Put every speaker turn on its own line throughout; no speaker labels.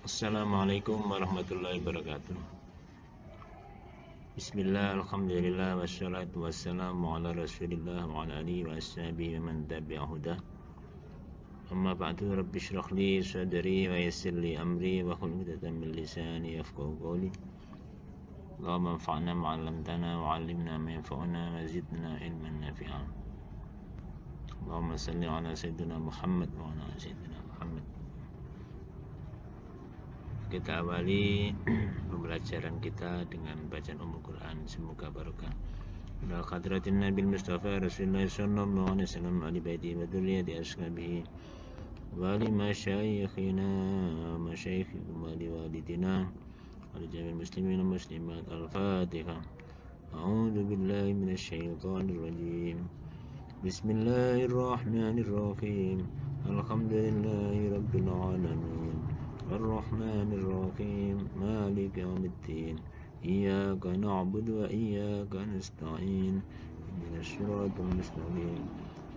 Assalamualaikum warahmatullahi wabarakatuh. Bismillah, alhamdulillah, wassalatu wassalamu ala rasulillah wa ala alihi wa ashabihi wa man tabi'a hudah. Amma ba'du, rabbi shrah li sadri wa yassir li amri wa hlul 'uqdatam min lisani yafqahu qawli. Allahumma anfa'na ma 'allamtana wa 'allimna ma yanfa'una wa zidna ilman nafi'a. Allahumma salli ala sayyidina Muhammad wa ala sayyidina Muhammad. Kita awali pembelajaran kita dengan bacaan Quran, semoga barokah. Ila hadratin Nabi Mustafa Rasulullah sallallahu alaihi wasallam ali baiti wa dzurriyyati ashabihi wa li masyayikhina wa masyayikhikum wa li walidina wa li jami'il muslimin wal muslimat. Al-Fatihah. A'udzu billahi minasy syaithanir rajim. Bismillahirrahmanirrahim. Alhamdulillahi rabbil alamin. الرحمن الرحيم مالك يوم الدين إياك نعبد وإياك نستعين اهدنا الصراط المستقيم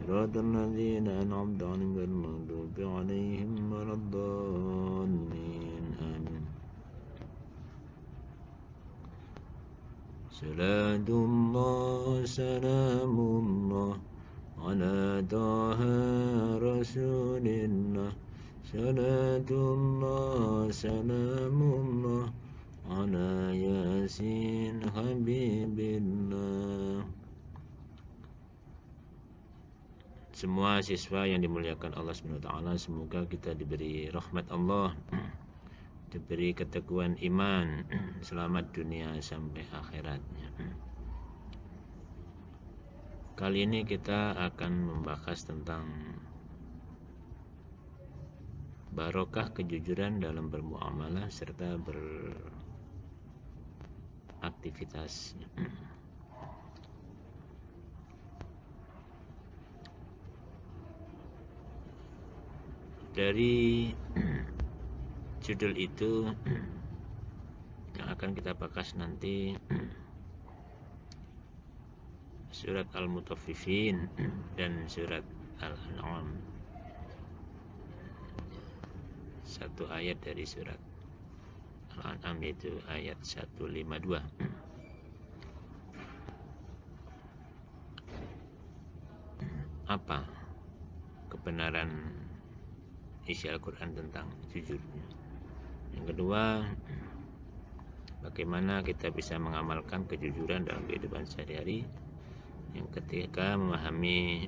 صراط الذين أنعمت عليهم غير المغضوب عليهم ولا الضالين آمين. صلاة الله سلام الله على طه رسول الله Salatullah salamullah ala yasin habibillah. Semua siswa yang dimuliakan Allah SWT, semoga kita diberi rahmat Allah, diberi keteguhan iman, selamat dunia sampai akhiratnya. Kali ini kita akan membahas tentang barokah kejujuran dalam bermuamalah serta beraktivitas. Dari judul itu yang akan kita bahas nanti surat Al-Mutaffifin dan surat Al-An'am. Satu ayat dari surat Al-An'am, yaitu ayat 152. Apa kebenaran isi Al-Quran tentang jujur? Yang kedua, bagaimana kita bisa mengamalkan kejujuran dalam kehidupan sehari-hari? Yang ketiga, memahami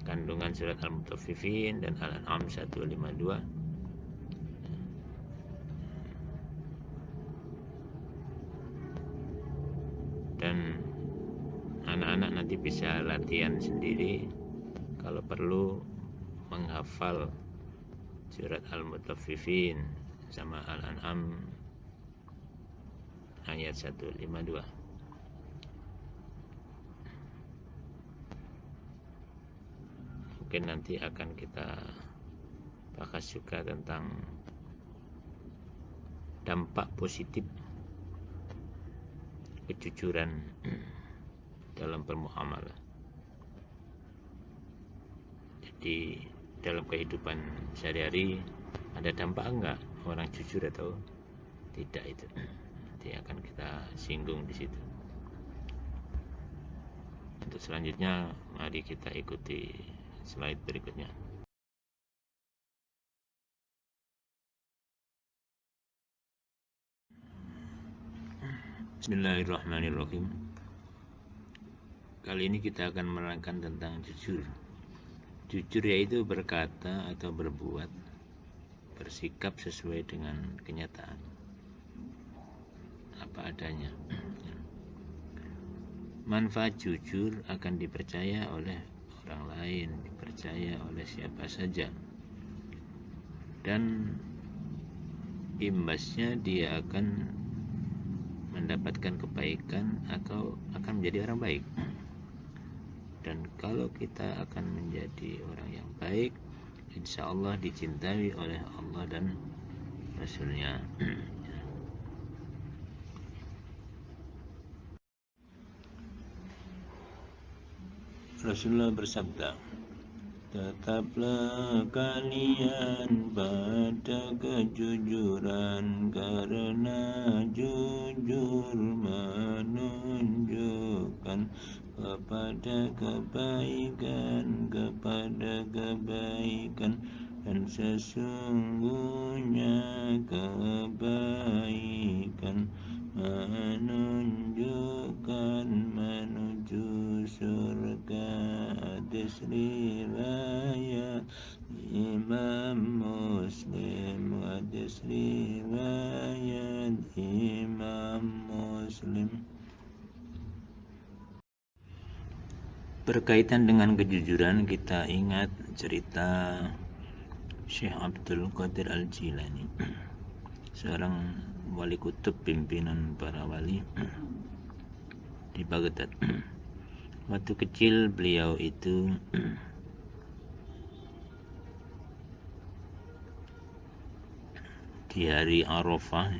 kandungan surat Al-Mutaffifin dan Al-An'am 152. Dan anak-anak nanti bisa latihan sendiri, kalau perlu menghafal surat Al-Mutaffifin sama Al-An'am ayat 152. Mungkin nanti akan kita bahas juga tentang dampak positif kejujuran dalam bermuamalah. Jadi dalam kehidupan sehari-hari ada dampak enggak orang jujur atau tidak, itu nanti akan kita singgung di situ. Untuk selanjutnya mari kita ikuti slide berikutnya. Bismillahirrahmanirrahim. Kali ini kita akan menerangkan tentang jujur. Jujur yaitu berkata atau berbuat, bersikap sesuai dengan kenyataan, apa adanya. Manfaat jujur akan dipercaya oleh orang lain, dipercaya oleh siapa saja, dan imbasnya dia akan mendapatkan kebaikan atau akan menjadi orang baik. Dan kalau kita akan menjadi orang yang baik, insya Allah dicintai oleh Allah dan Rasulnya. Rasulullah bersabda Tetaplah kalian pada kejujuran, karena jujur menunjukkan kepada kebaikan, dan sesungguhnya kebaikan menunjukkan menuju surga. Hadis riwayat Imam Muslim. Hadis riwayat Imam Muslim. Berkaitan dengan kejujuran, kita ingat cerita Syekh Abdul Qadir Al-Jilani, seorang wali kutub, pimpinan para wali di Baghdad. Waktu kecil beliau itu di hari Arafah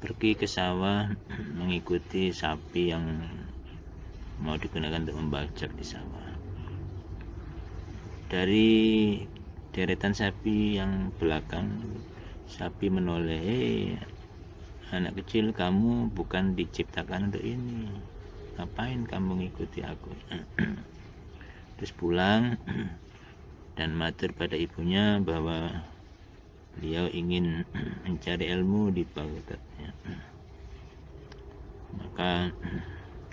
pergi ke sawah mengikuti sapi yang mau digunakan untuk membajak di sawah. Dari deretan sapi yang belakang, sapi menoleh, anak kecil, kamu bukan diciptakan untuk ini, ngapain kamu ngikuti aku? Terus pulang dan matur pada ibunya bahwa beliau ingin mencari ilmu di Baghdad. Maka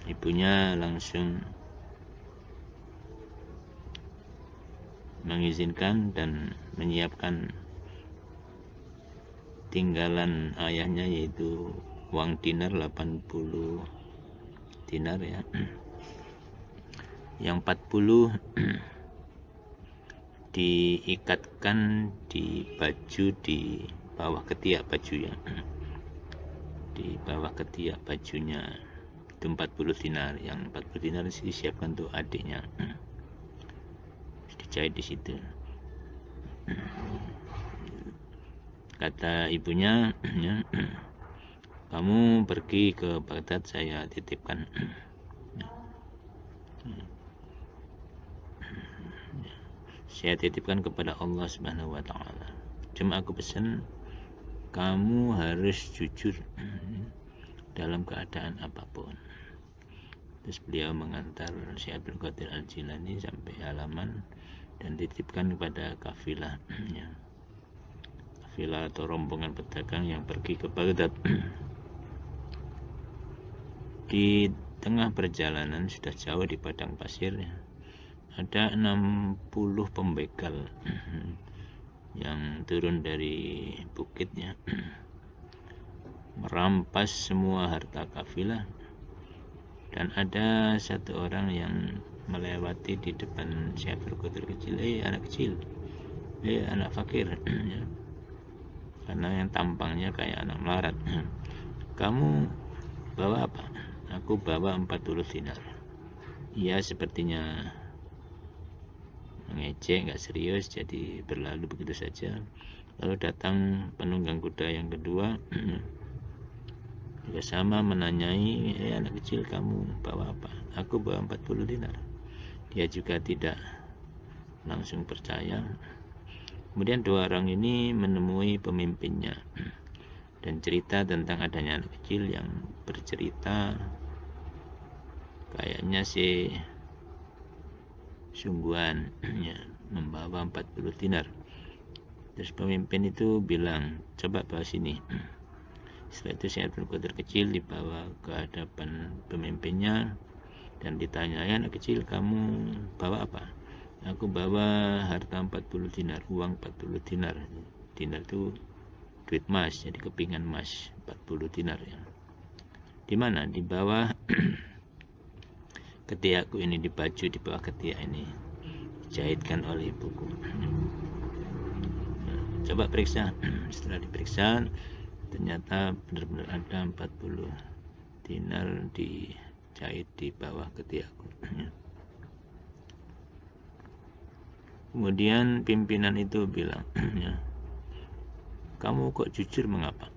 ibunya langsung mengizinkan dan menyiapkan tinggalan ayahnya, yaitu uang dinar 80 dinar ya. Yang 40 diikatkan di baju di bawah ketiak bajunya. Di bawah ketiak bajunya itu 40 dinar. Yang 40 dinar disiapkan untuk adiknya, dijahit di situ. Kata ibunya, kamu pergi ke Baghdad, saya titipkan. Saya titipkan kepada Allah Subhanahu wa Ta'ala. Cuma aku pesan kamu harus jujur dalam keadaan apapun. Terus beliau mengantar Syekh Abdul Qadir Al-Jilani sampai halaman dan titipkan kepada kafilah atau rombongan pedagang yang pergi ke Baghdad. Di tengah perjalanan, sudah jauh di padang pasir, ada 60 pembegal yang turun dari bukitnya, merampas semua harta kafilah, dan ada satu orang yang melewati di depan Syekh Abdul Qadir kecil, anak kecil, anak fakir, karena yang tampangnya kayak anak melarat. Kamu bawa apa? Aku bawa 40 dinar. Ia sepertinya mengejek, gak serius, jadi berlalu begitu saja. Lalu datang penunggang kuda yang kedua, juga sama menanyai, anak kecil, kamu bawa apa? Aku bawa 40 dinar. Dia juga tidak langsung percaya. Kemudian dua orang ini menemui pemimpinnya dan cerita tentang adanya anak kecil yang bercerita kayaknya si sungguhan membawa 40 dinar. Terus pemimpin itu bilang, coba bawa sini. Setelah itu Syekh Abdul Qadir kecil dibawa ke hadapan pemimpinnya dan ditanya, anak kecil, kamu bawa apa? Aku bawa harta 40 dinar, uang 40 dinar. Dinar itu duit emas, jadi kepingan emas 40 dinar ya. Di mana? Di bawah ketiakku ini, di baju di bawah ketiak ini, dijahitkan oleh ibuku. Coba periksa. Setelah diperiksa, ternyata benar-benar ada 40 dinar dijahit di bawah ketiakku. Kemudian pimpinan itu bilang, kamu kok jujur, mengapa?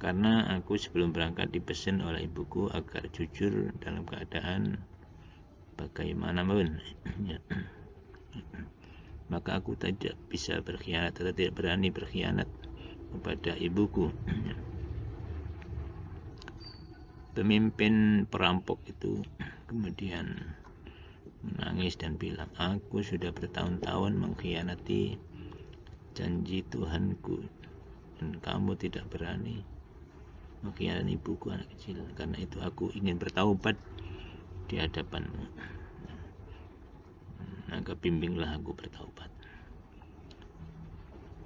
Karena aku sebelum berangkat dipesan oleh ibuku agar jujur dalam keadaan bagaimanapun ya. Maka aku tidak bisa berkhianat atau tidak berani berkhianat kepada ibuku ya. Pemimpin perampok itu kemudian menangis dan bilang, aku sudah bertahun-tahun mengkhianati janji Tuhanku dan kamu tidak berani mengkhianati ibuku anak kecil. Karena itu aku ingin bertaubat di hadapanmu, maka bimbinglah aku bertaubat.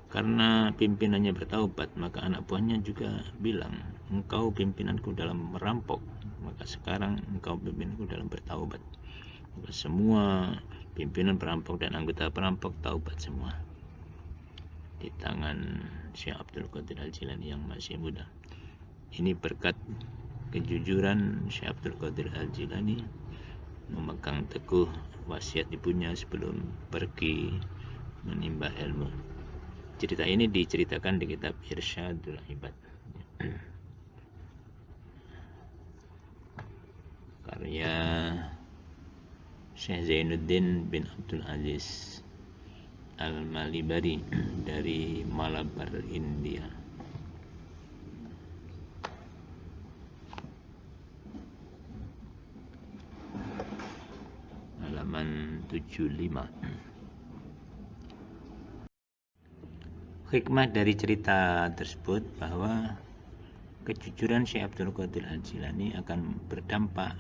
Karena pimpinannya bertaubat, maka anak buahnya juga bilang, engkau pimpinanku dalam merampok, maka sekarang engkau pimpinanku dalam bertaubat. Maka semua pimpinan perampok dan anggota perampok taubat semua di tangan Syekh Abdul Qadir Al-Jilani yang masih muda. Ini berkat kejujuran Syekh Abdul Qadir Al-Jilani memegang teguh wasiat ibunya sebelum pergi menimba ilmu. Cerita ini diceritakan di kitab Irsyadul Ibad karya Syekh Zainuddin bin Abdul Aziz Al-Malibari dari Malabar, India. Halaman 75. Hikmah dari cerita tersebut bahwa kejujuran Syekh Abdul Qadir Al-Jilani akan berdampak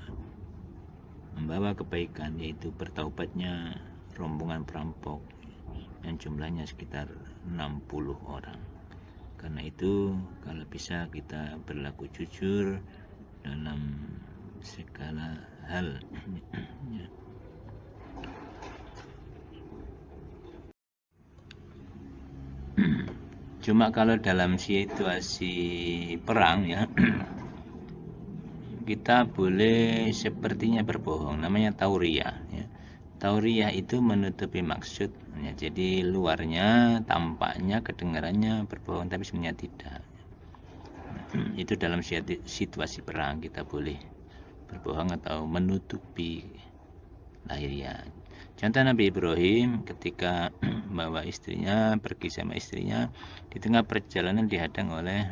membawa kebaikan, yaitu bertaubatnya rombongan perampok yang jumlahnya sekitar 60 orang. Karena itu kalau bisa kita berlaku jujur dalam segala hal ya. Cuma kalau dalam situasi perang ya kita boleh sepertinya berbohong, namanya tauriyah ya. Tauriyah itu menutupi maksud ya, jadi luarnya tampaknya kedengarannya berbohong tapi sebenarnya tidak. Itu dalam situasi perang kita boleh berbohong atau menutupi lahiriah. Contoh Nabi Ibrahim ketika bawa istrinya, pergi sama istrinya, di tengah perjalanan dihadang oleh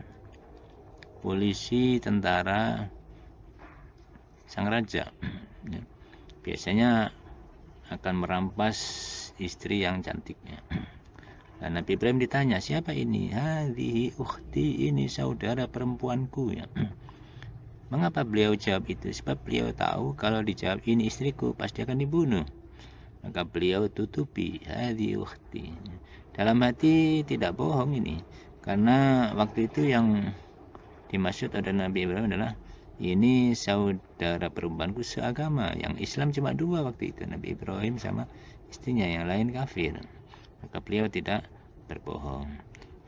polisi tentara sang raja ya. Biasanya akan merampas istri yang cantiknya. Dan Nabi Ibrahim ditanya, siapa ini? Hadhihi ukhti, ini saudara perempuanku ya. Mengapa beliau jawab itu? Sebab beliau tahu kalau dijawab ini istriku pasti akan dibunuh. Maka beliau tutupi hadhihi ukhti. Dalam hati tidak bohong ini, karena waktu itu yang dimaksud oleh Nabi Ibrahim adalah ini saudara perempuanku seagama. Yang Islam cuma 2 waktu itu, Nabi Ibrahim sama istrinya, yang lain kafir. Maka beliau tidak berbohong.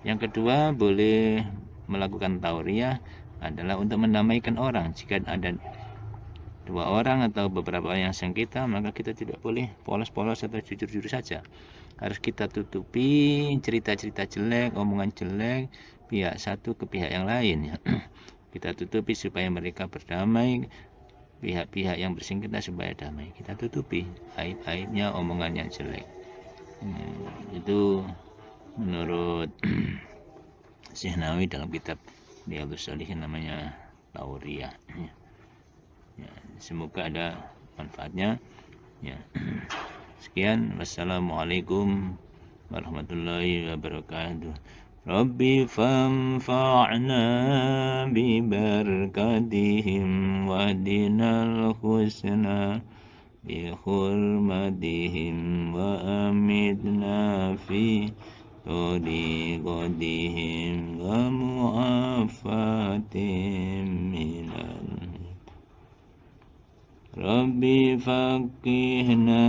Yang kedua, boleh melakukan tauriyah adalah untuk mendamaikan orang. Jika ada 2 orang atau beberapa orang yang sengketa, maka kita tidak boleh polos-polos atau jujur-jujur saja. Harus kita tutupi cerita-cerita jelek, omongan jelek pihak satu ke pihak yang lain ya. Kita tutupi supaya mereka berdamai, pihak-pihak yang bersengketa supaya damai. Kita tutupi aib-aibnya, omongannya jelek. Itu menurut Syekh Nawawi dalam kitab Riyadhus Shalihin namanya tauriyah ya. Semoga ada manfaatnya ya. Sekian, wassalamualaikum warahmatullahi wabarakatuh. Rabbi fanfa'na bibarakatihim wahdinal husna bi hurmatihim wa amidna fi tariqatihim wa mu'afatihim minal Rabbi faqihna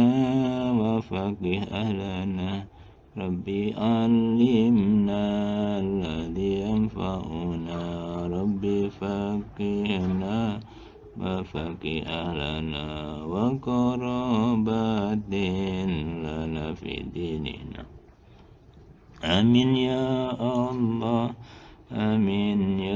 wa faqih ahlana Rabbi alimna alladhi yanfa'una Rabbi faqihna wa faqih ahlana wa qarabatin lana fi dinina. Amin ya Allah, amin ya